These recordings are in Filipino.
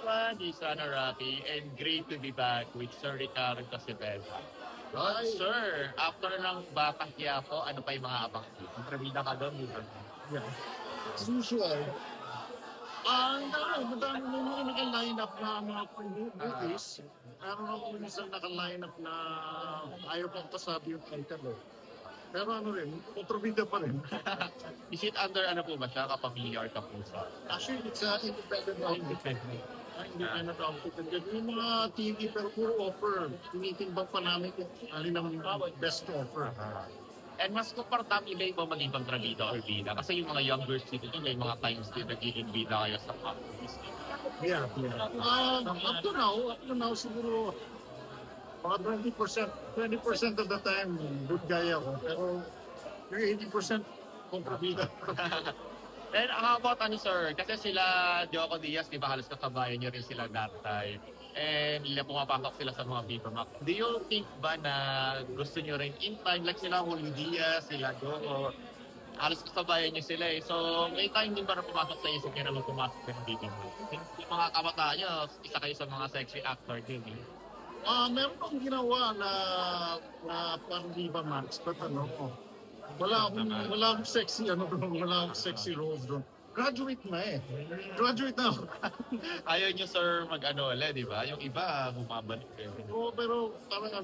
everyone, this is Ana Rapi and great to be back with Sir Ricardo Casipesa. Hi. Sir, after ng Batang Quiapo, ano pa yung mga abang? Kontrabida ka doon, di ba? Yeah. As usual, madami mo mga naka-line up na mga movies. Meron ako minsan naka-line up na ayaw pang pasabi yung title. Pero ano rin, kontrabida pa rin. Is it under ano po ba siya? Kapamilya or kapusa? Actually, it's independent outfit. Independent outfit. And yung mga TV pero puro offer. Tinitimbang pa namin kung alin ang best offer. And mas komportable ba yung maging kontrabida or bida? Kasi yung mga younger citizens, may mga times din nagiging bida kayo sa movies. Yeah. Up to now, siguro mga 20% of the time, good guy ako. Pero yung 80% kontrabida. And how about ano sir? Kasi sila Joko Diaz, di ba halos kakabayan nyo rin sila that time. And pumapasok sila sa mga Viva Max. Do you think ba na gusto nyo rin in time, like sila Julio Diaz, sila Joko, halos kasabayan nyo sila eh. So may time din ba na pumasok sa isip nyo na pumasok sa Viva Max? Since yung mga kabataan nyo, isa kayo sa mga sexy actor din eh. Meron akong ginawa na parang Viva Max, but wala akong sexy wala akong sexy roles doon. Graduate na ako. Ayaw nyo sir mag-ano ulit, di ba? Yung iba bumabalik eh. Oo, pero parang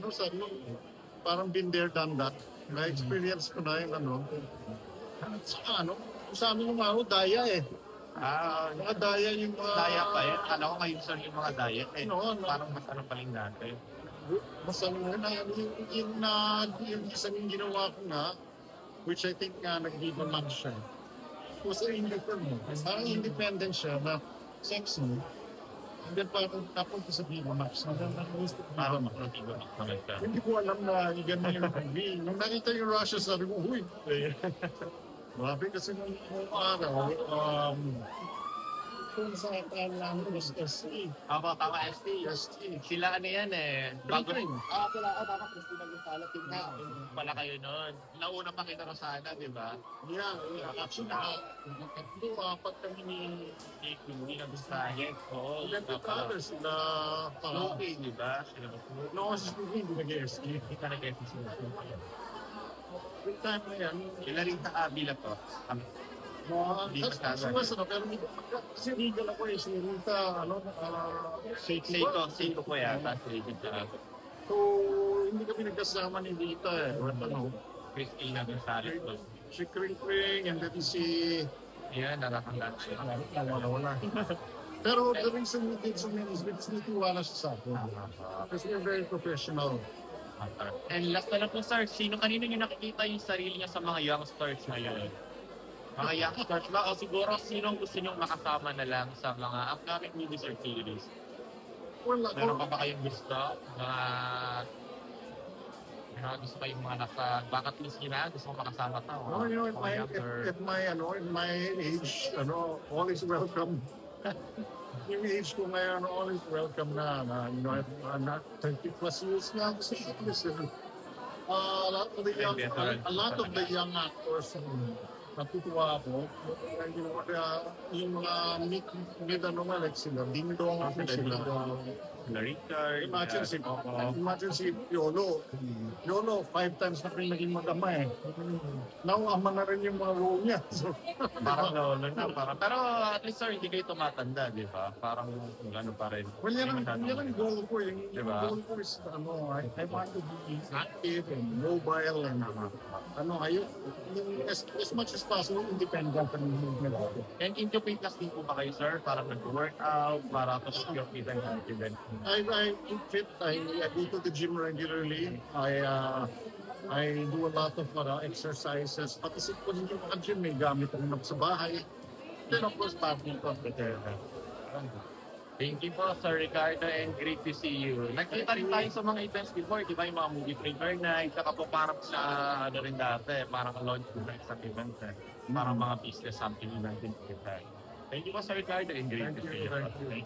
parang been there, done that. Na-experience ko na yung At saka sa amin yung daya eh. Mga daya yung mga... Daya pa eh. Kala ko ngayon sir yung mga daya eh. Parang mas paling natin. Mas yung isang yung ginawa ko nga, which I think nag-Viva Max siya. Was an indie film. Parang independent siya na sexy. And then parang napunta sa Viva Max. Parang Viva Max naman siya. Hindi ko alam na ganun yung movie. Nung nakita yung Russia, sabi ko, huy! Grabe kasi nung araw, kung sa time namin was ST. Tama ST. Sila ano yan eh. Bago rin. Tama, Christina Gonzalez. Pala kayo nun. Nauna pa kita Rosana, di ba? Yeah. Actually, apat kami ni Hindi na Bisayek. Oo. Electric Brothers. Sila Okay, di ba? No, si Stevie hindi nag-ST. Hindi ka nag-ST. With time na yan. Ilan rin sa kabila to? Kasi legal ako eh. Si Rita, Seiko po yata. So, hindi kami nagkasama ni Rita eh. Christina Gonzalez to. Si Kring, and then si... Yan, narakandaan siya. Wala. Pero the reason we did so many is because nitiwala siya sa akin. Because we're very professional. And last na lang po sir, kanino nyo nakikita yung sarili niya sa mga youngsters ngayon? Mga youngsters ba? O siguro sinong gusto nyo makasama na lang sa mga upcoming movies or series? Meron pa ba kayong gusto? Gusto kayong mga nasa bucket list nyo na? Gusto mo makasama ta? In my age, all is welcome. Yung age ko ngayon, all is welcome na I'm not 30 plus years na. A lot of the young actors, natutuwa ako. Yung mga like sila, Ding Dong, sila. Richard. Imagine si Yolo. Yolo, 5 times na rin naging mag-ama eh. Now, ama na rin yung mga role niya. So, parang lolo na. Pero at least sir, hindi kayo tumatanda, di ba? Parang gano'n pa rin. Well, yan ang goal ko. Yung goal ko is, I want to be active and mobile and as much as possible, independent and movement. And into fitness din po ba kayo, sir? Para mag-workout, para to your fit and confident. I eat fit. I go to the gym regularly. I do a lot of exercises. Pati sa gym, may gamit ako sa bahay. Then of course, badminton. Thank you po, Sir Ricardo, and great to see you. Nakita rin tayo sa mga events before, di ba yung mga movie premiere night, saka po parang sa rin dati, parang launch event sa event parang mga business something event din. Thank you po, Sir Ricardo, and great to see you.